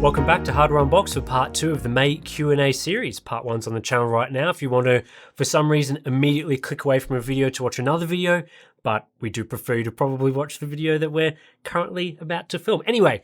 Welcome back to Hardware Unboxed for part 2 of the May Q&A series. Part 1's on the channel right now. If you want to, for some reason, immediately click away from a video to watch another video, but we do prefer you to probably watch the video that we're currently about to film. Anyway,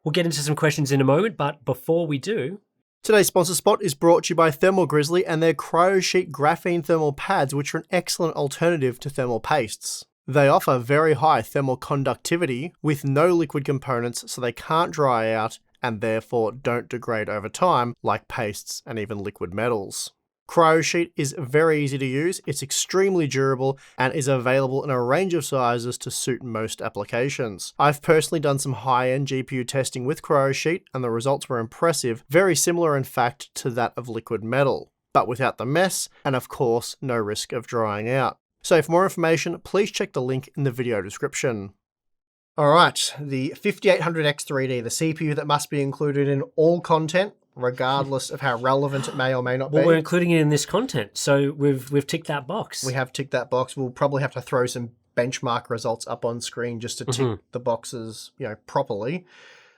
we'll get into some questions in a moment, but before we do... Today's sponsor spot is brought to you by Thermal Grizzly and their CryoSheet graphene thermal pads, which are an excellent alternative to thermal pastes. They offer very high thermal conductivity with no liquid components, so they can't dry out and therefore don't degrade over time like pastes and even liquid metals. CryoSheet is very easy to use, it's extremely durable, and is available in a range of sizes to suit most applications. I've personally done some high-end GPU testing with CryoSheet, and the results were impressive, very similar in fact to that of liquid metal, but without the mess, and of course, no risk of drying out. So for more information, please check the link in the video description. Alright, the 5800X3D, the CPU that must be included in all content, regardless of how relevant it may or may not be. Well, we're including it in this content, so we've ticked that box. We have ticked that box. We'll probably have to throw some benchmark results up on screen just to tick the boxes, properly.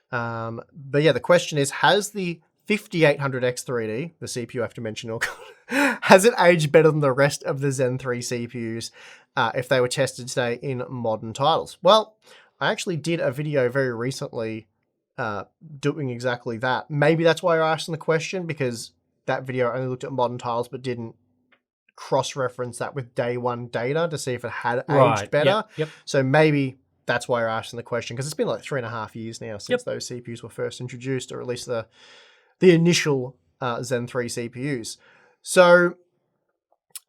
But yeah, the question is, has the 5800X3D, the CPU I have to mention, has it aged better than the rest of the Zen 3 CPUs if they were tested today in modern titles? Well, I actually did a video very recently doing exactly that. Maybe that's why you're asking the question, because that video only looked at modern tiles but didn't cross-reference that with day one data to see if it had aged better. Yep. So maybe that's why you're asking the question, because it's been like 3.5 years now since those CPUs were first introduced, or at least the initial Zen 3 CPUs. So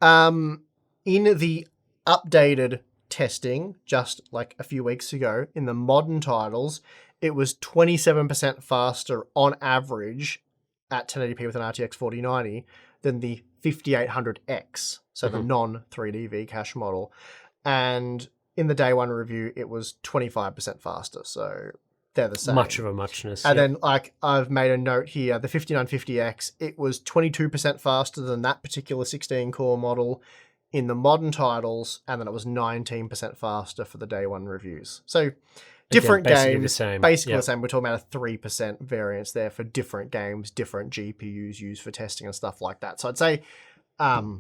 in the updated testing just like a few weeks ago, in the modern titles, it was 27% faster on average at 1080p with an RTX 4090 than the 5800X, so the non-3D V-cache model. And in the day one review, it was 25% faster, so they're the same. Much of a muchness. And then, like, I've made a note here, the 5950X, it was 22% faster than that particular 16-core model in the modern titles, and then it was 19% faster for the day one reviews. So different games, basically the same. We're talking about a 3% variance there for different games, different GPUs used for testing and stuff like that. So I'd say, no,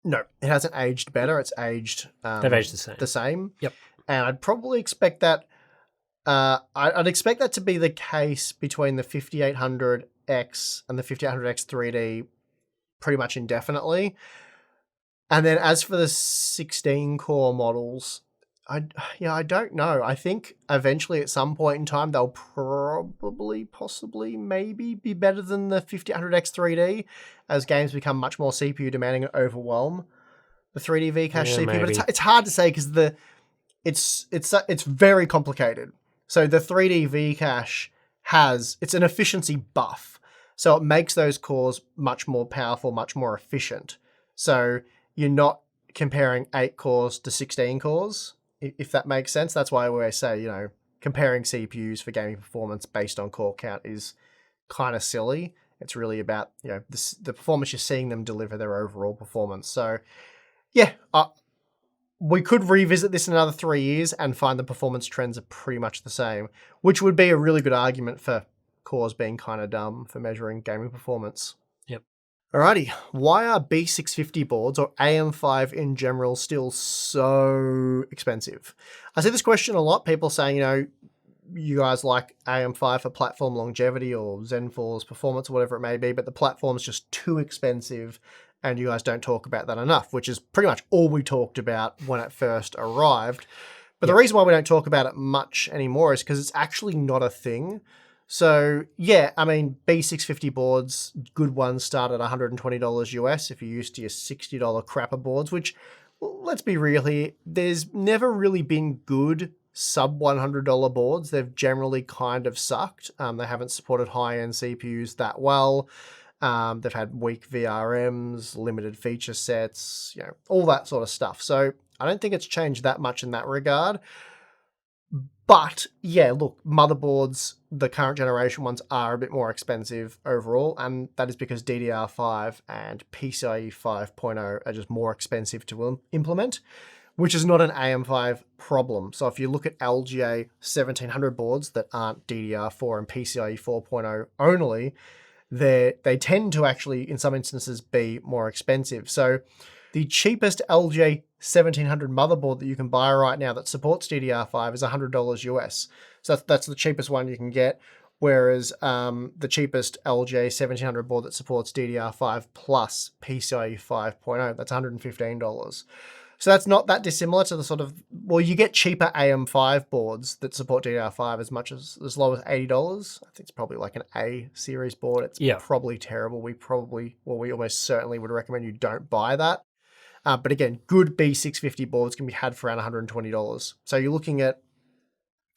it hasn't aged better. It's aged... they've aged the same. Yep. And I'd probably expect that... I'd expect that to be the case between the 5800X and the 5800X 3D pretty much indefinitely. And then as for the 16-core models... I don't know. I think eventually at some point in time, they'll probably, possibly, maybe be better than the 5800X 3D as games become much more CPU demanding and overwhelm the 3D V-cache CPU. Maybe. But it's hard to say because it's very complicated. So the 3D V-cache it's an efficiency buff. So it makes those cores much more powerful, much more efficient. So you're not comparing 8 cores to 16 cores. If that makes sense. That's why I always say, comparing CPUs for gaming performance based on core count is kind of silly. It's really about, the performance you're seeing them deliver, their overall performance. So, yeah, we could revisit this in another 3 years and find the performance trends are pretty much the same, which would be a really good argument for cores being kind of dumb for measuring gaming performance. Yep. Alrighty, why are B650 boards, or AM5 in general, still so expensive? I see this question a lot, people saying, you guys like AM5 for platform longevity or Zen 4's performance or whatever it may be, but the platform's just too expensive and you guys don't talk about that enough, which is pretty much all we talked about when it first arrived. But the reason why we don't talk about it much anymore is because it's actually not a thing. So, yeah, I mean, B650 boards, good ones start at $120 US if you're used to your $60 crapper boards, which, let's be real here, there's never really been good sub-$100 boards. They've generally kind of sucked. They haven't supported high-end CPUs that well. They've had weak VRMs, limited feature sets, all that sort of stuff. So I don't think it's changed that much in that regard. But yeah, look, motherboards, the current generation ones are a bit more expensive overall, and that is because DDR5 and PCIe 5.0 are just more expensive to implement, which is not an AM5 problem. So if you look at LGA 1700 boards that aren't DDR4 and PCIe 4.0 only, they tend to actually, in some instances, be more expensive. So the cheapest LGA 1700 motherboard that you can buy right now that supports DDR5 is $100 US. So that's the cheapest one you can get. Whereas the cheapest LGA 1700 board that supports DDR5 plus PCIe 5.0, that's $115. So that's not that dissimilar to the sort of, well, you get cheaper AM5 boards that support DDR5 as low as $80. I think it's probably like an A series board. It's probably terrible. We almost certainly would recommend you don't buy that. But again, good B650 boards can be had for around $120. So you're looking at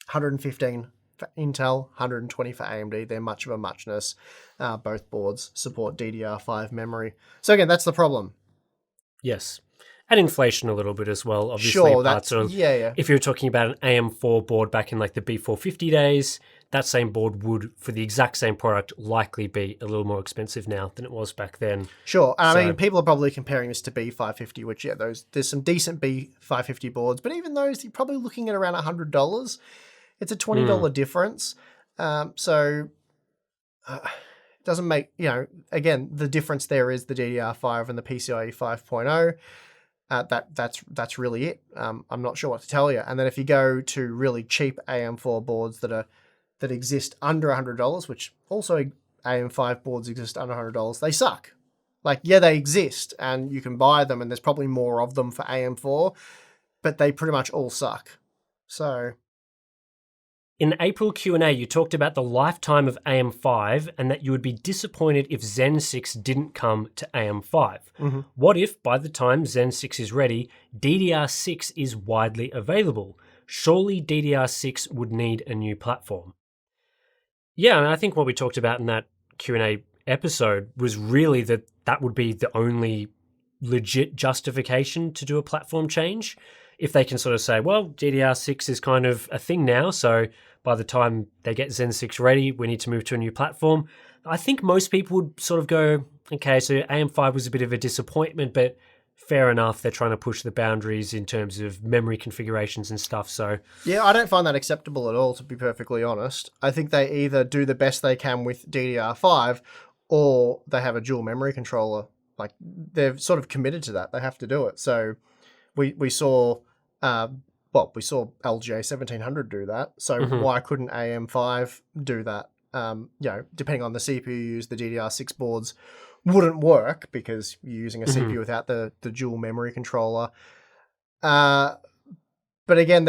$115 for Intel, $120 for AMD. They're much of a muchness. Both boards support DDR5 memory. So again, that's the problem. Yes. And inflation a little bit as well. Obviously, sure, that's, if you're talking about an AM4 board back in like the B450 days, that same board would, for the exact same product, likely be a little more expensive now than it was back then. Sure. And I mean, people are probably comparing this to B550, which, there's some decent B550 boards, but even those, you're probably looking at around $100. It's a $20 difference. So it doesn't make, again, the difference there is the DDR5 and the PCIe 5.0. That's really it. I'm not sure what to tell you. And then if you go to really cheap AM4 boards that exist under $100, which also AM5 boards exist under $100, they suck. Like, they exist and you can buy them and there's probably more of them for AM4, but they pretty much all suck. So in April Q&A, you talked about the lifetime of AM5 and that you would be disappointed if Zen 6 didn't come to AM5. Mm-hmm. What if, by the time Zen 6 is ready, DDR6 is widely available? Surely DDR6 would need a new platform. Yeah, and I think what we talked about in that Q&A episode was really that would be the only legit justification to do a platform change. If they can sort of say, well, DDR6 is kind of a thing now, so by the time they get Zen 6 ready, we need to move to a new platform. I think most people would sort of go, okay, so AM5 was a bit of a disappointment, but fair enough, they're trying to push the boundaries in terms of memory configurations and stuff. So yeah, I don't find that acceptable at all, to be perfectly honest. I think they either do the best they can with DDR5 or they have a dual memory controller. Like, they're sort of committed to that. They have to do it. So we saw LGA 1700 do that. So why couldn't AM5 do that? Depending on the CPU used, the DDR6 boards wouldn't work because you're using a CPU without the dual memory controller. But again,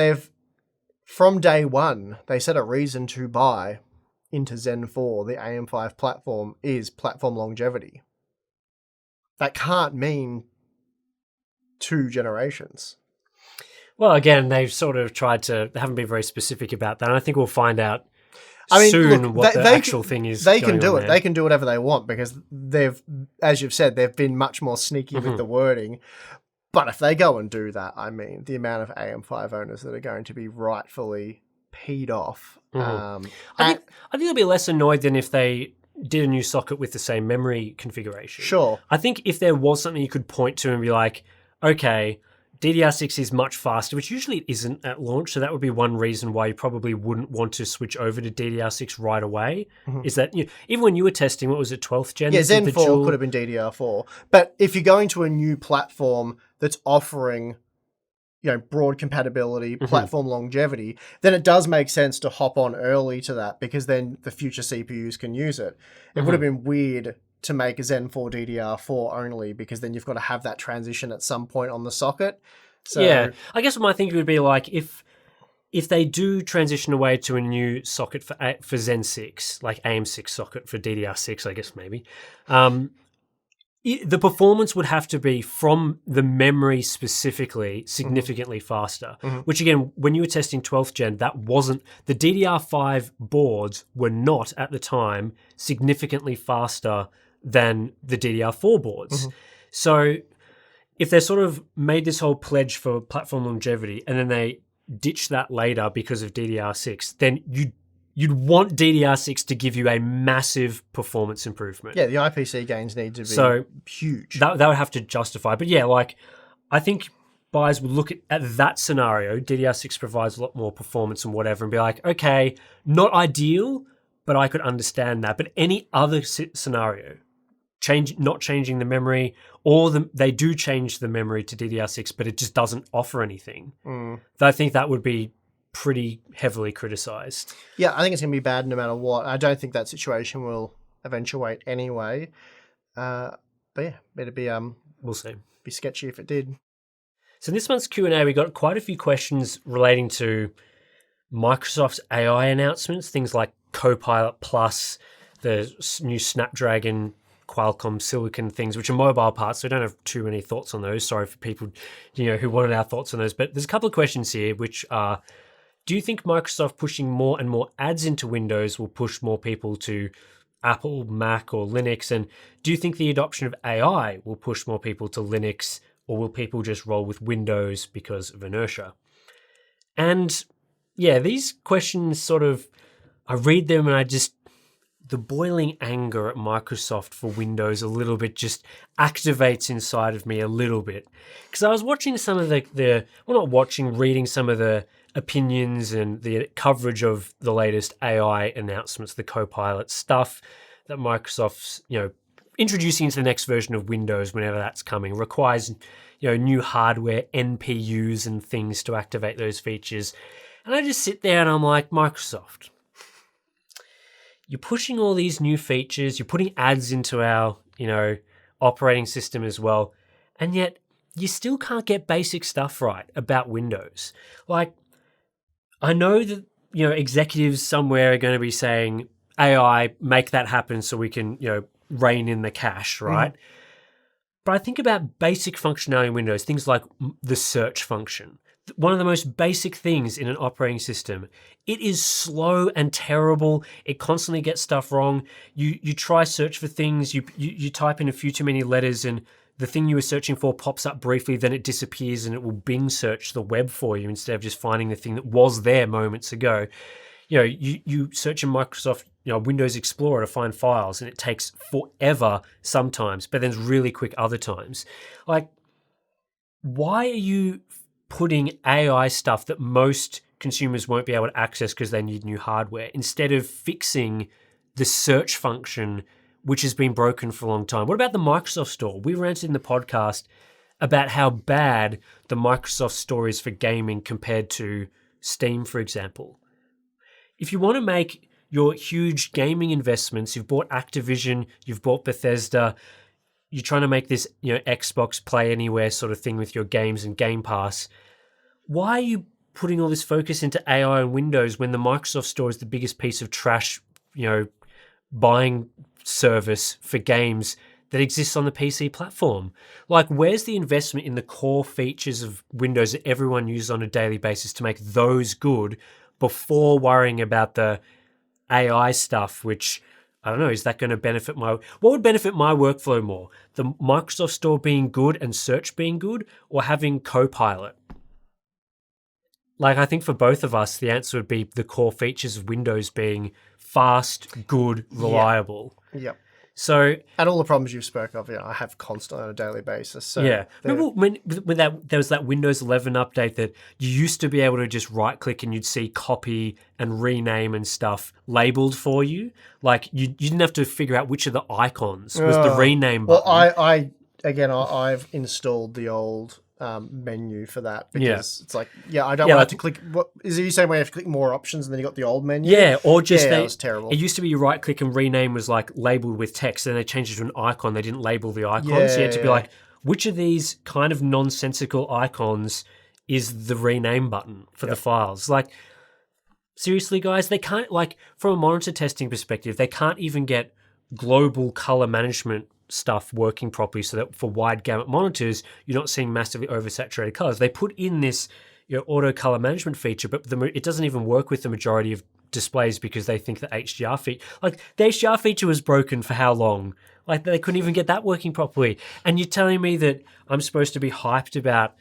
from day one, they said a reason to buy into Zen 4, the AM5 platform, is platform longevity. That can't mean 2 generations. Well, again, they've sort of they haven't been very specific about that. And I think we'll find out soon what the actual thing is. They can do it. They can do whatever they want because as you've said, they've been much more sneaky with the wording. But if they go and do that, I mean, the amount of AM5 owners that are going to be rightfully peed off. I think they'll be less annoyed than if they did a new socket with the same memory configuration. Sure. I think if there was something you could point to and be like, okay, DDR6 is much faster, which usually it isn't at launch, so that would be one reason why you probably wouldn't want to switch over to DDR6 right away, is that even when you were testing, what was it, 12th gen? Yeah, Zen 4 could have been DDR4. But if you're going to a new platform that's offering broad compatibility, platform longevity, then it does make sense to hop on early to that because then the future CPUs can use it. It would have been weird to make a Zen 4 DDR4 only because then you've got to have that transition at some point on the socket. So yeah, I guess my thinking would be like if they do transition away to a new socket for Zen 6, like AM6 socket for DDR6, I guess maybe, the performance would have to be from the memory specifically significantly faster, which again, when you were testing 12th gen, that wasn't, the DDR5 boards were not at the time significantly faster than the DDR4 boards. So if they sort of made this whole pledge for platform longevity and then they ditched that later because of DDR6, then you'd want DDR6 to give you a massive performance improvement. Yeah, the IPC gains need to be huge. That would have to justify. But yeah, like I think buyers would look at that scenario, DDR6 provides a lot more performance and whatever, and be like, okay, not ideal, but I could understand that. But any other scenario, not changing the memory, or they do change the memory to DDR6, but it just doesn't offer anything. I think that would be pretty heavily criticized. Yeah, I think it's going to be bad no matter what. I don't think that situation will eventuate anyway. But yeah, it'd be we'll see. Be sketchy if it did. So in this month's Q&A, we got quite a few questions relating to Microsoft's AI announcements, things like Copilot Plus, the new Snapdragon Qualcomm Silicon things, which are mobile parts, so I don't have too many thoughts on those. Sorry for people, who wanted our thoughts on those. But there's a couple of questions here, which are, do you think Microsoft pushing more and more ads into Windows will push more people to Apple, Mac, or Linux? And do you think the adoption of AI will push more people to Linux, or will people just roll with Windows because of inertia? And yeah, these questions sort of, I read them and the boiling anger at Microsoft for Windows a little bit just activates inside of me a little bit. Because I was watching some of reading some of the opinions and the coverage of the latest AI announcements, the Copilot stuff that Microsoft's, introducing into the next version of Windows, whenever that's coming, requires, new hardware, NPUs and things to activate those features. And I just sit there and I'm like, Microsoft, you're pushing all these new features, you're putting ads into our, operating system as well, and yet you still can't get basic stuff right about Windows. Like, I know that, executives somewhere are going to be saying, AI, make that happen so we can, rein in the cache, right? But I think about basic functionality in Windows, things like the search function. One of the most basic things in an operating system. It is slow and terrible. It constantly gets stuff wrong. You try search for things, you type in a few too many letters and the thing you were searching for pops up briefly, then it disappears and it will Bing search the web for you instead of just finding the thing that was there moments ago. You search in Microsoft, Windows Explorer to find files and it takes forever sometimes, but then it's really quick other times. Like, why are you putting AI stuff that most consumers won't be able to access because they need new hardware, instead of fixing the search function, which has been broken for a long time? What about the Microsoft Store? We ranted in the podcast about how bad the Microsoft Store is for gaming compared to Steam, for example. If you want to make your huge gaming investments, you've bought Activision, you've bought Bethesda, you're trying to make this, Xbox Play Anywhere sort of thing with your games and Game Pass. Why are you putting all this focus into AI and Windows when the Microsoft Store is the biggest piece of trash, buying service for games that exists on the PC platform? Like, where's the investment in the core features of Windows that everyone uses on a daily basis to make those good before worrying about the AI stuff, which, I don't know, is that going to benefit what would benefit my workflow more? The Microsoft Store being good and search being good, or having Copilot? Like, I think for both of us, the answer would be the core features of Windows being fast, good, reliable. Yep. So, and all the problems you spoke of, I have constantly on a daily basis. So yeah. Remember when there was that Windows 11 update that you used to be able to just right click and you'd see copy and rename and stuff labeled for you? Like, you didn't have to figure out which of the icons was the rename button. Well, I've installed the old menu for that, because it's like, I don't want to click. What is it? You saying where you have to click more options and then you got the old menu? Yeah, or just that was terrible. It used to be you right click and rename was like labeled with text, then they changed it to an icon. They didn't label the icon, so you had to be like, which of these kind of nonsensical icons is the rename button for the files? Like, seriously, guys, they can't, like, from a monitor testing perspective, they can't even get global color management stuff working properly so that for wide gamut monitors, you're not seeing massively oversaturated colors. They put in this auto color management feature, but it doesn't even work with the majority of displays because they think the HDR feature, like, the HDR feature was broken for how long? Like, they couldn't even get that working properly. And you're telling me that I'm supposed to be hyped about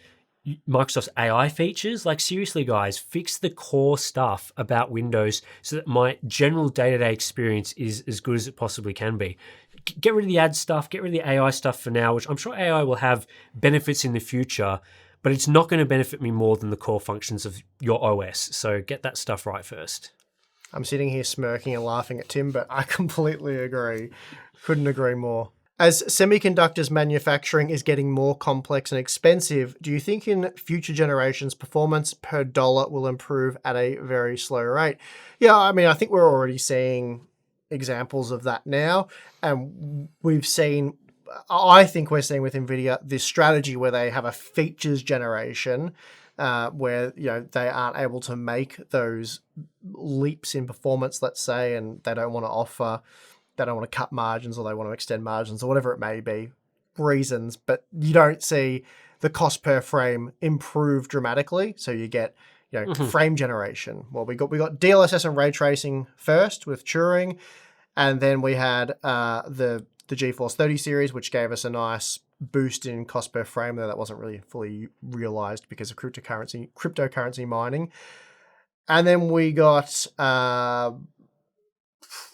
Microsoft's AI features? Like, seriously, guys, fix the core stuff about Windows so that my general day-to-day experience is as good as it possibly can be. Get rid of the ad stuff, get rid of the AI stuff for now, which I'm sure AI will have benefits in the future, but it's not going to benefit me more than the core functions of your OS. So get that stuff right first. I'm sitting here smirking and laughing at Tim, but I completely agree. Couldn't agree more. As semiconductors manufacturing is getting more complex and expensive, do you think in future generations performance per dollar will improve at a very slow rate? Yeah, I mean, I think we're already seeing examples of that now. And I think we're seeing with NVIDIA this strategy where they have a features generation where they aren't able to make those leaps in performance, let's say, and they don't want to cut margins, or they want to extend margins, or whatever it may be, reasons, but you don't see the cost per frame improve dramatically. So you get frame generation. Well, we got DLSS and ray tracing first with Turing, and then we had the GeForce 30 series, which gave us a nice boost in cost per frame, though that wasn't really fully realized because of cryptocurrency mining. And then we got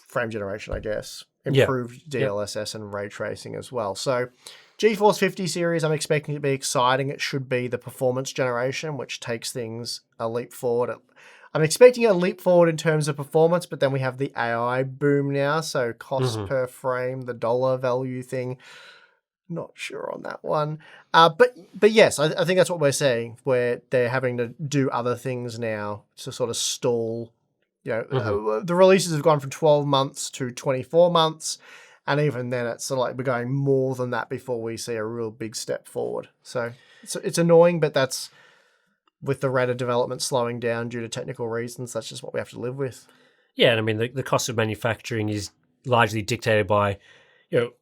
frame generation, I guess, improved DLSS and ray tracing as well. So GeForce 50 series, I'm expecting it to be exciting. It should be the performance generation, which takes things a leap forward. I'm expecting a leap forward in terms of performance, but then we have the AI boom now. So cost per frame, the dollar value thing, not sure on that one. But yes, I think that's what we're saying, where they're having to do other things now to sort of stall. The releases have gone from 12 months to 24 months. And even then, it's sort of like we're going more than that before we see a real big step forward. So it's annoying, but that's, with the rate of development slowing down due to technical reasons, that's just what we have to live with. Yeah, and I mean, the cost of manufacturing is largely dictated by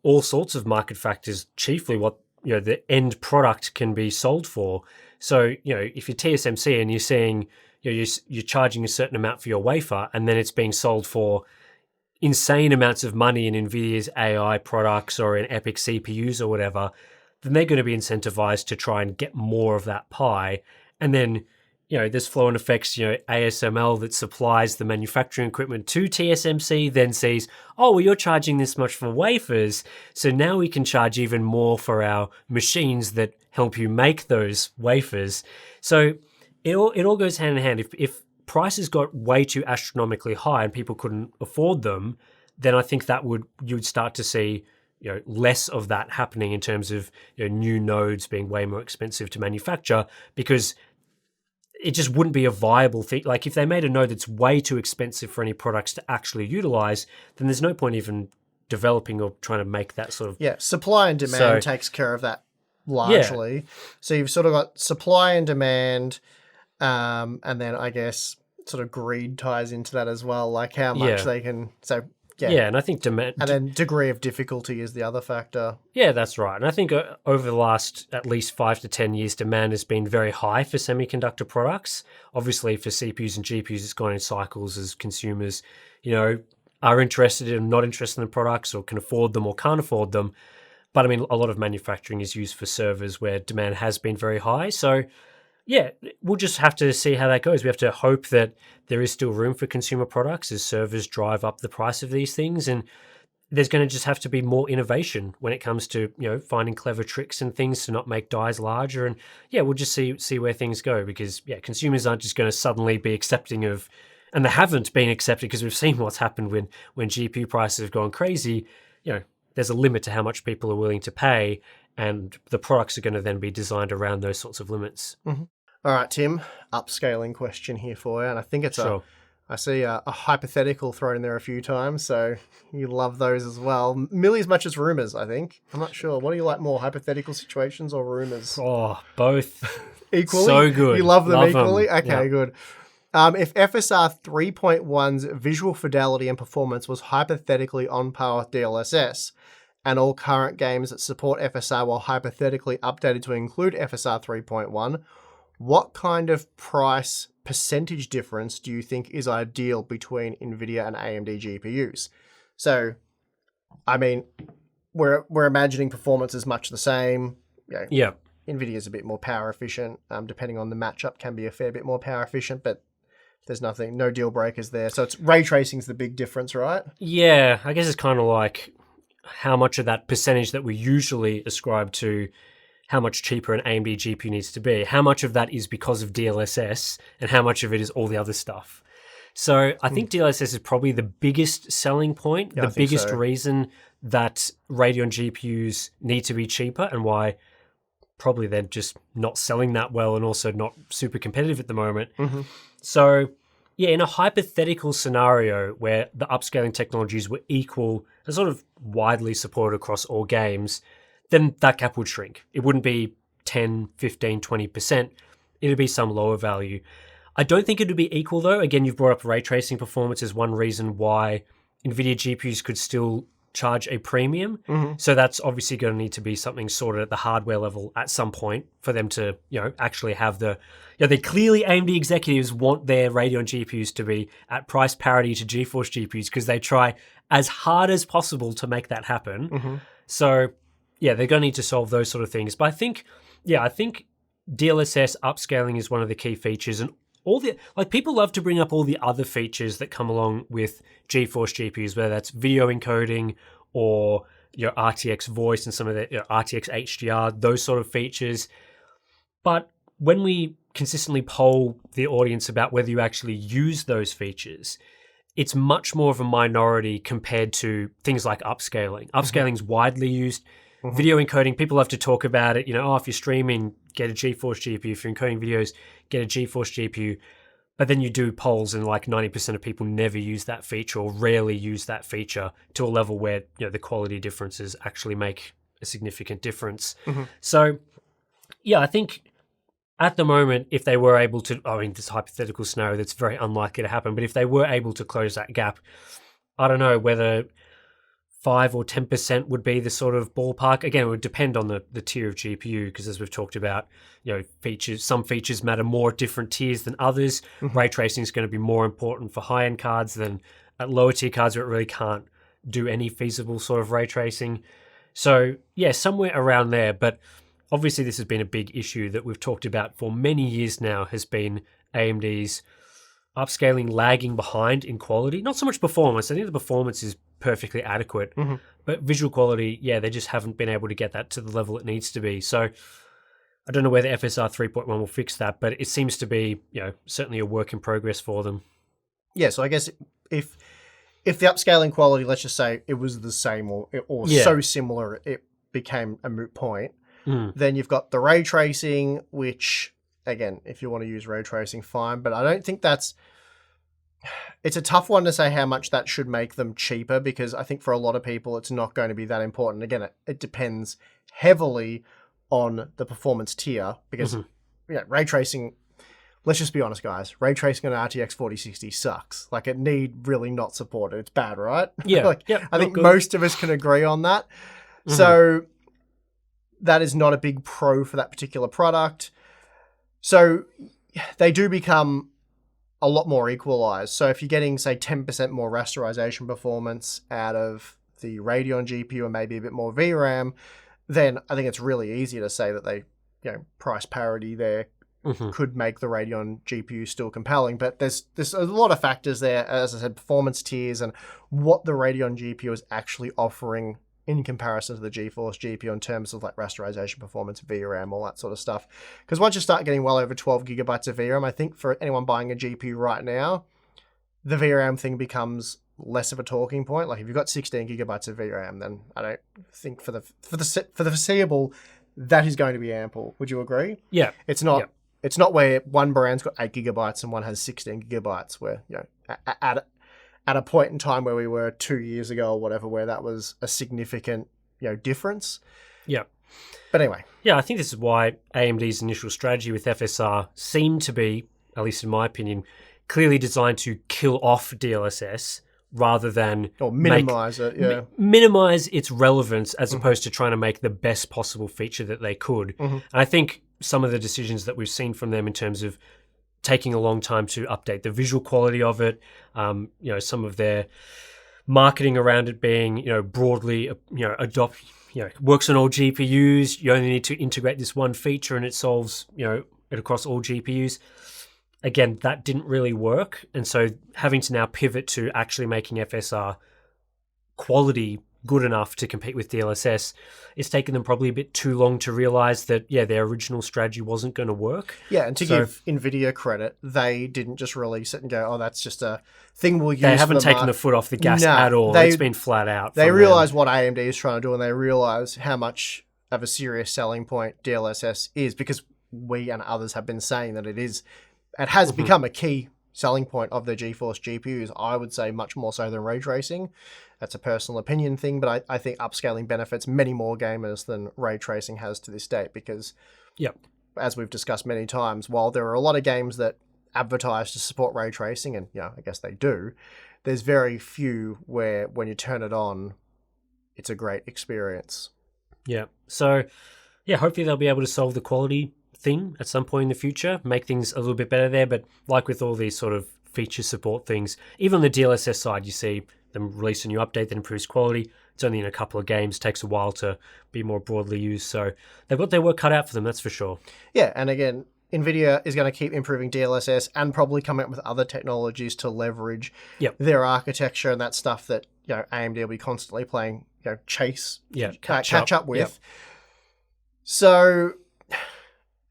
all sorts of market factors, chiefly what the end product can be sold for. So if you're TSMC and you're seeing you're charging a certain amount for your wafer, and then it's being sold for insane amounts of money in NVIDIA's AI products or in Epic CPUs or whatever, then they're going to be incentivized to try and get more of that pie. And then, there's flow-on effects, ASML that supplies the manufacturing equipment to TSMC then sees, oh, well, you're charging this much for wafers, so now we can charge even more for our machines that help you make those wafers. So it all goes hand in hand. If prices got way too astronomically high and people couldn't afford them, then I think you'd start to see less of that happening in terms of new nodes being way more expensive to manufacture, because it just wouldn't be a viable thing. Like if they made a node that's way too expensive for any products to actually utilize, then there's no point even developing or trying to make that sort of... Yeah, supply and demand takes care of that largely. Yeah. So you've sort of got supply and demand, and then I guess sort of greed ties into that as well, like how much they can... So yeah, and I think demand... And then degree of difficulty is the other factor. Yeah, that's right. And I think over the last at least 5 to 10 years, demand has been very high for semiconductor products. Obviously, for CPUs and GPUs, it's gone in cycles as consumers, are interested and not interested in the products, or can afford them or can't afford them. But I mean, a lot of manufacturing is used for servers where demand has been very high. So yeah, we'll just have to see how that goes. We have to hope that there is still room for consumer products as servers drive up the price of these things. And there's going to just have to be more innovation when it comes to, finding clever tricks and things to not make dies larger. And yeah, we'll just see where things go, because consumers aren't just going to suddenly be accepting of, and they haven't been accepted, because we've seen what's happened when GPU prices have gone crazy. There's a limit to how much people are willing to pay, and the products are going to then be designed around those sorts of limits. Mm-hmm. All right, Tim, upscaling question here for you. And I think it's I see a hypothetical thrown in there a few times, so you love those as well. Nearly as much as rumors, I think. I'm not sure. What do you like more, hypothetical situations or rumors? Oh, both. Equally? So good. You love them equally? Them. Okay, good. If FSR 3.1's visual fidelity and performance was hypothetically on par with DLSS, and all current games that support FSR were hypothetically updated to include FSR 3.1, what kind of price percentage difference do you think is ideal between NVIDIA and AMD GPUs? So, I mean, we're imagining performance is much the same. Yeah. NVIDIA is a bit more power efficient. Depending on the matchup, can be a fair bit more power efficient, but there's no deal breakers there. So it's ray tracing's the big difference, right? Yeah, I guess it's kind of like how much of that percentage that we usually ascribe to how much cheaper an AMD GPU needs to be. How much of that is because of DLSS and how much of it is all the other stuff. So I think DLSS is probably the biggest selling point, the biggest reason that Radeon GPUs need to be cheaper, and why probably they're just not selling that well and also not super competitive at the moment. So yeah, in a hypothetical scenario where the upscaling technologies were equal and sort of widely supported across all games, then that gap would shrink. It wouldn't be 10, 15, 20%. It'd be some lower value. I don't think it would be equal though. Again, you've brought up ray tracing performance as one reason why NVIDIA GPUs could still charge a premium. So that's obviously going to need to be something sorted at the hardware level at some point for them to, actually have they clearly AMD executives want their Radeon GPUs to be at price parity to GeForce GPUs because they try as hard as possible to make that happen. So yeah, they're going to need to solve those sort of things. But I think DLSS upscaling is one of the key features, and people love to bring up all the other features that come along with GeForce GPUs, whether that's video encoding or your RTX voice and some of the RTX HDR, those sort of features. But when we consistently poll the audience about whether you actually use those features, it's much more of a minority compared to things like upscaling. Upscaling is widely used. Video encoding, people love to talk about it. If you're streaming, get a GeForce GPU. If you're encoding videos, get a GeForce GPU. But then you do polls and like 90% of people never use that feature or rarely use that feature to a level where the quality differences actually make a significant difference. So yeah, I think at the moment, if they were able to, this hypothetical scenario that's very unlikely to happen, but if they were able to close that gap, I don't know whether 5 or 10% would be the sort of ballpark. Again, it would depend on the tier of GPU, because as we've talked about, some features matter more at different tiers than others. Ray tracing is going to be more important for high-end cards than at lower tier cards where it really can't do any feasible sort of ray tracing. So yeah, somewhere around there. But obviously this has been a big issue that we've talked about for many years now, has been AMD's upscaling lagging behind in quality. Not so much performance. I think the performance is perfectly adequate, but visual quality, they just haven't been able to get that to the level it needs to be. So I don't know whether FSR 3.1 will fix that, but it seems to be, certainly a work in progress for them. Yeah, so I guess if the upscaling quality, let's just say it was the same or so similar, it became a moot point. Then you've got the ray tracing, which again, if you want to use ray tracing, fine, but I don't think it's a tough one to say how much that should make them cheaper, because I think for a lot of people it's not going to be that important. Again, it depends heavily on the performance tier, because ray tracing, let's just be honest, guys, ray tracing on RTX 4060 sucks. Like, it need really not support it. It's bad, right? Yeah. I think most of us can agree on that. So that is not a big pro for that particular product. So they do become a lot more equalized. So if you're getting, say, 10% more rasterization performance out of the Radeon GPU and maybe a bit more VRAM, then I think it's really easy to say that they, price parity there could make the Radeon GPU still compelling. But there's a lot of factors there, as I said, performance tiers and what the Radeon GPU is actually offering in comparison to the GeForce GPU in terms of like rasterization performance, VRAM, all that sort of stuff. Because once you start getting well over 12 gigabytes of VRAM, I think for anyone buying a GPU right now, the VRAM thing becomes less of a talking point. Like, if you've got 16 gigabytes of VRAM, then I don't think for the foreseeable that is going to be ample. Would you agree? Yeah. It's not. Yeah. It's not where one brand's got 8 gigabytes and one has 16 gigabytes. Where at a point in time where we were 2 years ago or whatever, where that was a significant, difference. Yeah. But anyway. Yeah, I think this is why AMD's initial strategy with FSR seemed to be, at least in my opinion, clearly designed to kill off DLSS rather than... Or minimize it, yeah. Minimize its relevance as opposed to trying to make the best possible feature that they could. And I think some of the decisions that we've seen from them in terms of taking a long time to update the visual quality of it, some of their marketing around it being, broadly, works on all GPUs. You only need to integrate this one feature and it solves, it across all GPUs. Again, that didn't really work. And so having to now pivot to actually making FSR quality good enough to compete with DLSS. It's taken them probably a bit too long to realize that, their original strategy wasn't going to work. Yeah, and to give NVIDIA credit, they didn't just release it and go, oh, that's just a thing we'll use. They haven't taken the foot off the gas at all. It's been flat out. They realize what AMD is trying to do, and they realize how much of a serious selling point DLSS is, because we and others have been saying that it is. It has become a key selling point of their GeForce GPUs. I would say much more so than ray tracing. That's a personal opinion thing, but I think upscaling benefits many more gamers than ray tracing has to this date, because as we've discussed many times, while there are a lot of games that advertise to support ray tracing, and I guess they do, there's very few where when you turn it on, it's a great experience. Yeah. So, hopefully they'll be able to solve the quality thing at some point in the future, make things a little bit better there. But like with all these sort of feature support things, even on the DLSS side, you see them release a new update that improves quality. It's only in a couple of games, takes a while to be more broadly used. So they've got their work cut out for them, that's for sure. Yeah, and again, NVIDIA is going to keep improving DLSS and probably come up with other technologies to leverage their architecture and that stuff that AMD will be constantly playing catch up with. So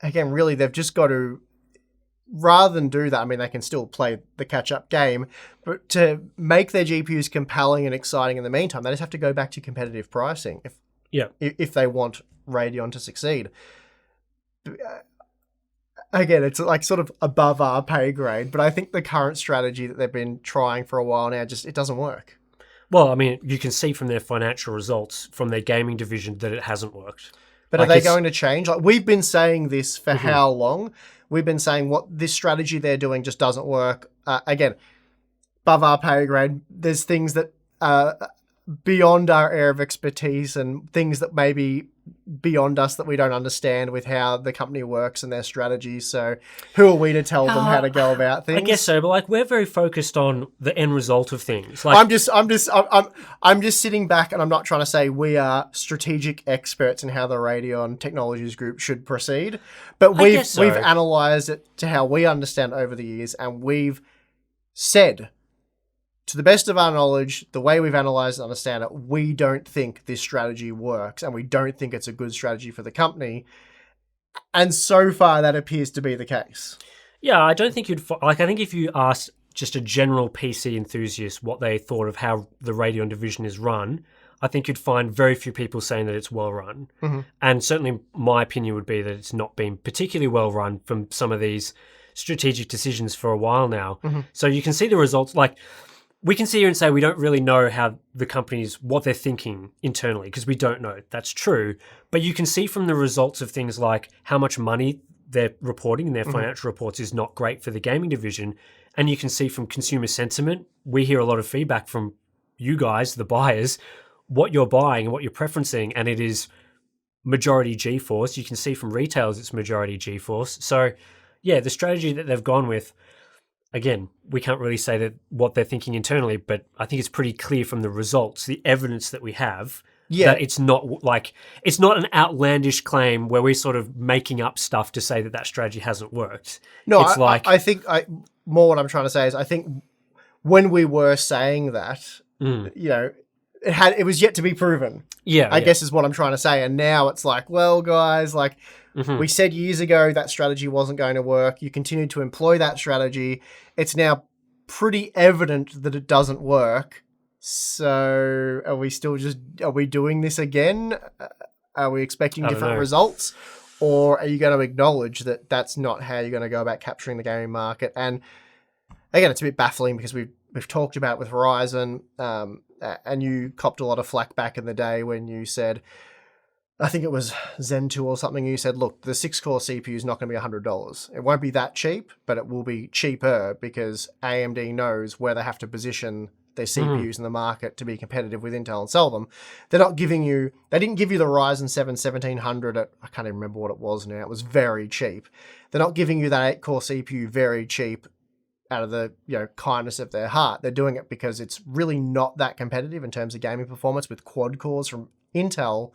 again, really, they've just got to, rather than do that, I mean, they can still play the catch-up game, but to make their GPUs compelling and exciting in the meantime, they just have to go back to competitive pricing if they want Radeon to succeed. Again, it's like sort of above our pay grade, but I think the current strategy that they've been trying for a while now, it doesn't work. Well, I mean, you can see from their financial results from their gaming division that it hasn't worked. But are they going to change? Like, we've been saying this for how long? We've been saying what this strategy they're doing just doesn't work. Again, above our pay grade, there's things that are beyond our area of expertise and things that may be beyond us that we don't understand with how the company works and their strategies. So who are we to tell them how to go about things? I guess so, but we're very focused on the end result of things. Like, I'm just sitting back, and I'm not trying to say we are strategic experts in how the Radeon Technologies Group should proceed, but we've analyzed it to how we understand over the years, and we've said, to the best of our knowledge, the way we've analyzed and understand it, we don't think this strategy works, and we don't think it's a good strategy for the company. And so far, that appears to be the case. Yeah, I don't think I think if you asked just a general PC enthusiast what they thought of how the Radeon division is run, I think you'd find very few people saying that it's well run. And certainly my opinion would be that it's not been particularly well run from some of these strategic decisions for a while now. So you can see the results. Like, we can sit here and say we don't really know how the companies, what they're thinking internally, because we don't know. That's true. But you can see from the results of things like how much money they're reporting in their financial reports is not great for the gaming division. And you can see from consumer sentiment, we hear a lot of feedback from you guys, the buyers, what you're buying and what you're preferencing. And it is majority GeForce. You can see from retailers it's majority GeForce. So yeah, the strategy that they've gone with, again, we can't really say that what they're thinking internally, but I think it's pretty clear from the results, the evidence that we have, that it's not an outlandish claim where we're sort of making up stuff to say that strategy hasn't worked. No, I think more what I'm trying to say is I think when we were saying that, it was yet to be proven. I guess is what I'm trying to say. And now it's like, well, guys, like, we said years ago that strategy wasn't going to work. You continue to employ that strategy. It's now pretty evident that it doesn't work. So are we doing this again? Are we expecting different results? Or are you going to acknowledge that that's not how you're going to go about capturing the gaming market? And again, it's a bit baffling because we've talked about it with Horizon, and you copped a lot of flack back in the day when you said, I think it was Zen 2 or something, you said, look, the 6-core CPU is not going to be $100. It won't be that cheap, but it will be cheaper because AMD knows where they have to position their CPUs in the market to be competitive with Intel and sell them. They didn't give you the Ryzen 7 1700 at, I can't even remember what it was now. It was very cheap. They're not giving you that 8-core CPU very cheap out of the kindness of their heart. They're doing it because it's really not that competitive in terms of gaming performance with quad cores from Intel,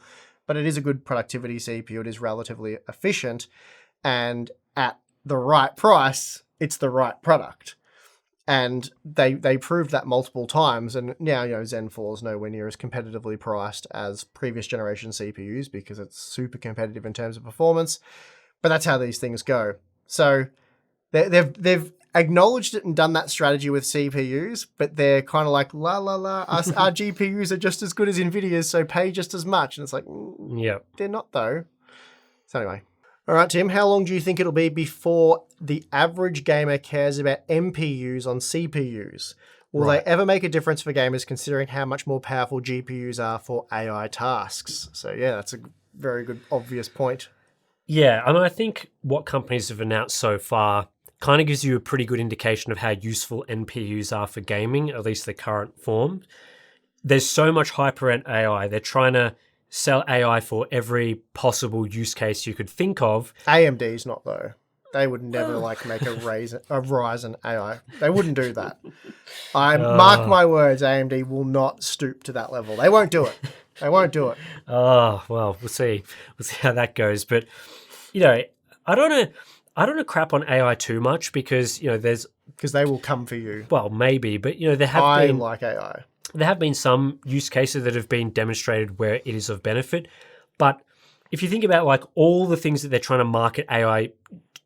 but it is a good productivity CPU. It is relatively efficient, and at the right price, it's the right product. And they proved that multiple times, and now Zen 4 is nowhere near as competitively priced as previous generation CPUs because it's super competitive in terms of performance. But that's how these things go. So they've acknowledged it and done that strategy with CPUs, but they're kind of like la la la. Our GPUs are just as good as Nvidia's, so pay just as much. And it's like, Yeah, they're not though. So anyway. All right, Tim, how long do you think it'll be before the average gamer cares about NPUs on CPUs? Will they ever make a difference for gamers considering how much more powerful GPUs are for AI tasks? So, yeah, that's a very good, obvious point. Yeah, I mean, I think what companies have announced so far kind of gives you a pretty good indication of how useful NPUs are for gaming, at least the current form. There's so much hype around AI. They're trying to sell AI for every possible use case you could think of. AMD's not, though. They would never make a Ryzen AI. They wouldn't do that. I mark my words, AMD will not stoop to that level. They won't do it. They won't do it. Oh, well, we'll see. We'll see how that goes. But, I don't want to crap on AI too much because, there's... Because they will come for you. Well, maybe, but, there have I been... like AI. There have been some use cases that have been demonstrated where it is of benefit. But if you think about all the things that they're trying to market AI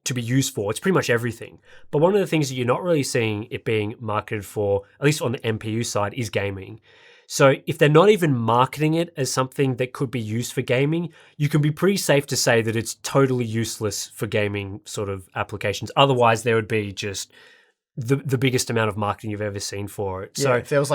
to be used for, it's pretty much everything. But one of the things that you're not really seeing it being marketed for, at least on the NPU side, is gaming. So if they're not even marketing it as something that could be used for gaming, you can be pretty safe to say that it's totally useless for gaming sort of applications. Otherwise, there would be just the biggest amount of marketing you've ever seen for it. So if there was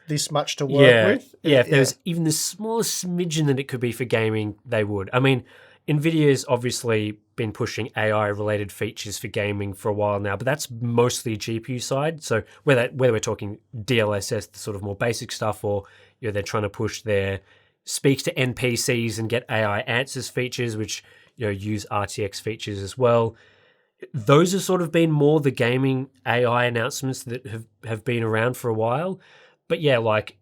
this much to work with. Yeah, if there's even the smallest smidgen that it could be for gaming, they would. I mean, NVIDIA's obviously been pushing AI-related features for gaming for a while now, but that's mostly GPU side. So whether we're talking DLSS, the sort of more basic stuff, or they're trying to push their speaks to NPCs and get AI answers features, which use RTX features as well. Those have sort of been more the gaming AI announcements that have been around for a while. But yeah,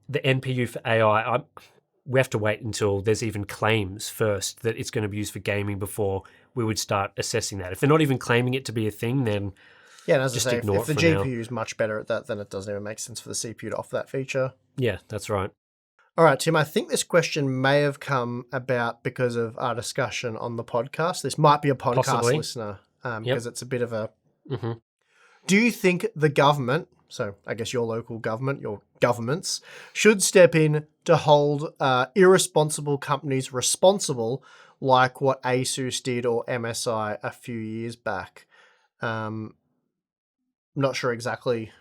the NPU for AI, we have to wait until there's even claims first that it's going to be used for gaming before we would start assessing that. If they're not even claiming it to be a thing, then as just I say, ignore if the GPU is much better at that, then it doesn't even make sense for the CPU to offer that feature. Yeah, that's right. All right, Tim, I think this question may have come about because of our discussion on the podcast. This might be a podcast listener. Because it's a bit of a... Mm-hmm. Do you think the government, so I guess your local government, your governments, should step in to hold irresponsible companies responsible like what ASUS did or MSI a few years back? I'm not sure exactly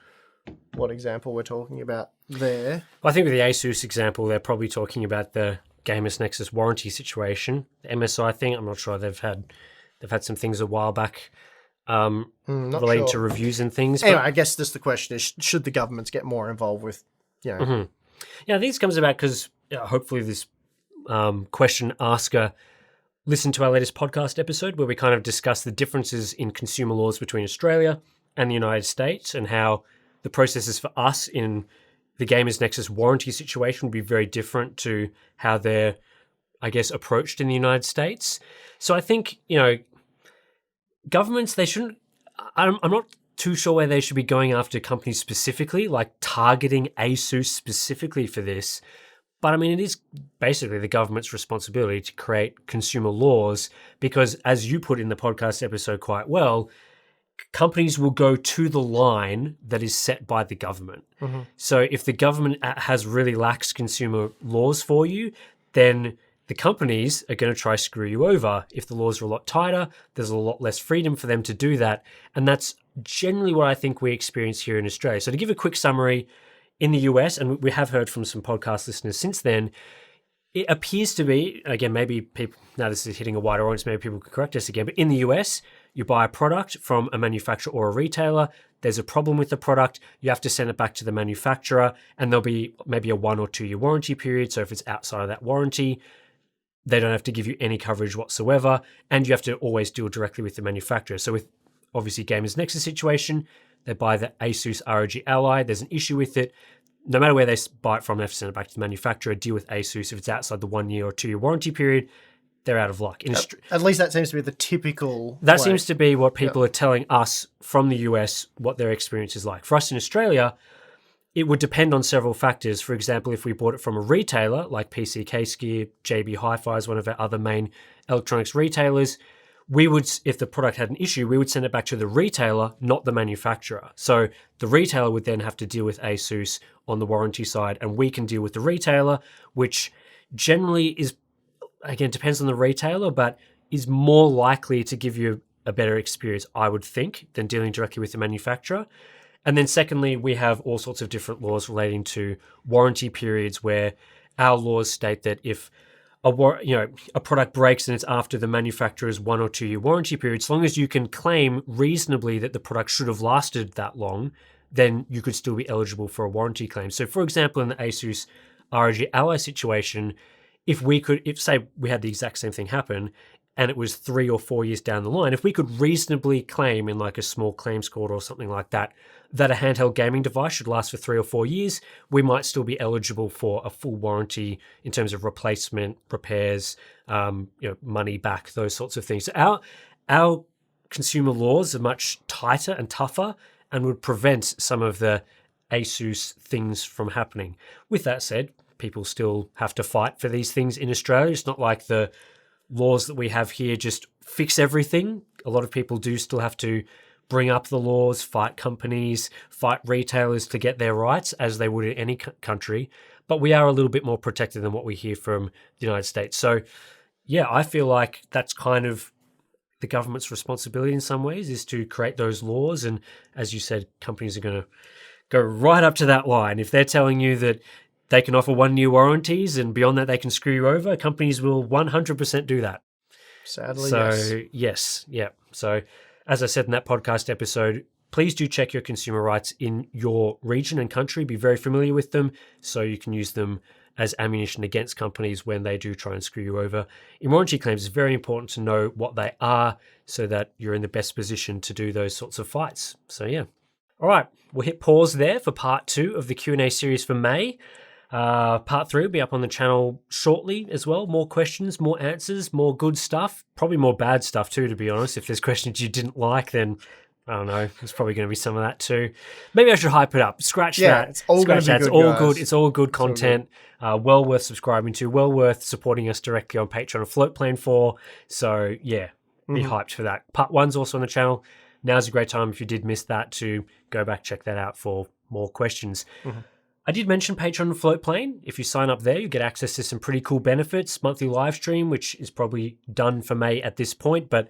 what example we're talking about there. I think with the ASUS example, they're probably talking about the Gamers Nexus warranty situation. The MSI thing, I'm not sure. They've had some things a while back relating to reviews and things. Anyway, I guess the question is, should the governments get more involved with, Mm-hmm. Yeah, I think this comes about because hopefully this question asker listened to our latest podcast episode where we kind of discussed the differences in consumer laws between Australia and the United States and how the processes for us in the Gamers Nexus warranty situation would be very different to how they're, I guess, approached in the United States. So I think, governments, they shouldn't... I'm not too sure where they should be going after companies specifically, like targeting ASUS specifically for this. But I mean, it is basically the government's responsibility to create consumer laws because, as you put in the podcast episode quite well, companies will go to the line that is set by the government. Mm-hmm. So if the government has really lax consumer laws for you, then the companies are going to try to screw you over. If the laws are a lot tighter, there's a lot less freedom for them to do that. And that's generally what I think we experience here in Australia. So to give a quick summary, in the US, and we have heard from some podcast listeners since then, it appears to be, again, maybe people, now this is hitting a wider audience, maybe people can correct us again, but in the US, you buy a product from a manufacturer or a retailer, there's a problem with the product, you have to send it back to the manufacturer, and there'll be maybe a 1 or 2 year warranty period. So if it's outside of that warranty, they don't have to give you any coverage whatsoever, and you have to always deal directly with the manufacturer. So with obviously Gamers Nexus situation, they buy the ASUS ROG Ally, there's an issue with it. No matter where they buy it from, they have to send it back to the manufacturer, deal with ASUS. If it's outside the 1 year or 2 year warranty period, they're out of luck. At least that seems to be the typical That way. seems to be what people are telling us from the US, what their experience is like. For us in Australia, it would depend on several factors. For example, if we bought it from a retailer like PC Case Gear, JB Hi-Fi is one of our other main electronics retailers, we would, if the product had an issue, we would send it back to the retailer, not the manufacturer. So the retailer would then have to deal with ASUS on the warranty side, and we can deal with the retailer, which generally is, again, depends on the retailer, but is more likely to give you a better experience, I would think, than dealing directly with the manufacturer. And then secondly, we have all sorts of different laws relating to warranty periods, where our laws state that if a product breaks and it's after the manufacturer's 1 or 2 year warranty period, as long as you can claim reasonably that the product should have lasted that long, then you could still be eligible for a warranty claim. So for example, in the ASUS ROG Ally situation, if say we had the exact same thing happen and it was 3 or 4 years down the line, if we could reasonably claim in like a small claims court or something like that, that a handheld gaming device should last for 3 or 4 years, we might still be eligible for a full warranty in terms of replacement, repairs, money back, those sorts of things. So our consumer laws are much tighter and tougher and would prevent some of the ASUS things from happening. With that said, people still have to fight for these things in Australia. It's not like the laws that we have here just fix everything. A lot of people do still have to bring up the laws, fight companies, fight retailers to get their rights, as they would in any country. But we are a little bit more protected than what we hear from the United States. So, yeah, I feel like that's kind of the government's responsibility in some ways, is to create those laws. And as you said, companies are going to go right up to that line. If they're telling you that they can offer 1 year warranties and beyond that they can screw you over, companies will 100% do that. Sadly, yes. So as I said in that podcast episode, please do check your consumer rights in your region and country. Be very familiar with them so you can use them as ammunition against companies when they do try and screw you over. In warranty claims, it's very important to know what they are so that you're in the best position to do those sorts of fights. So yeah. All right, we'll hit pause there for part 2 of the Q&A series for May. Part 3 will be up on the channel shortly as well. More questions, more answers, more good stuff. Probably more bad stuff too, to be honest. If there's questions you didn't like, then I don't know. There's probably going to be some of that too. Maybe I should hype it up. Scratch that. It's all going to be good, It's all guys. good. It's all good content. Well worth subscribing to. Well worth supporting us directly on Patreon or Floatplane for. So yeah, be hyped for that. Part 1's also on the channel. Now's a great time, if you did miss that, to go back, check that out for more questions. I did mention Patreon and Floatplane. If you sign up there, you get access to some pretty cool benefits. Monthly live stream, which is probably done for May at this point, but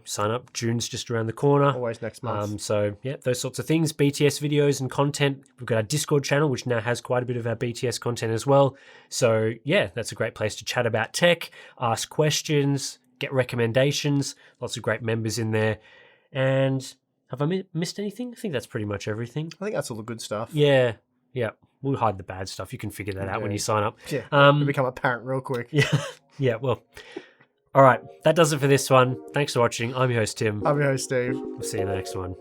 sign up. June's just around the corner. Always next month. So yeah, those sorts of things. BTS videos and content. We've got our Discord channel, which now has quite a bit of our BTS content as well. So yeah, that's a great place to chat about tech, ask questions, get recommendations. Lots of great members in there. And have I missed anything? I think that's pretty much everything. I think that's all the good stuff. Yeah. We'll hide the bad stuff. You can figure that out when you sign up. Yeah, it'll become apparent real quick. Yeah, well. All right, that does it for this one. Thanks for watching. I'm your host, Tim. I'm your host, Steve. We'll see you in the next one.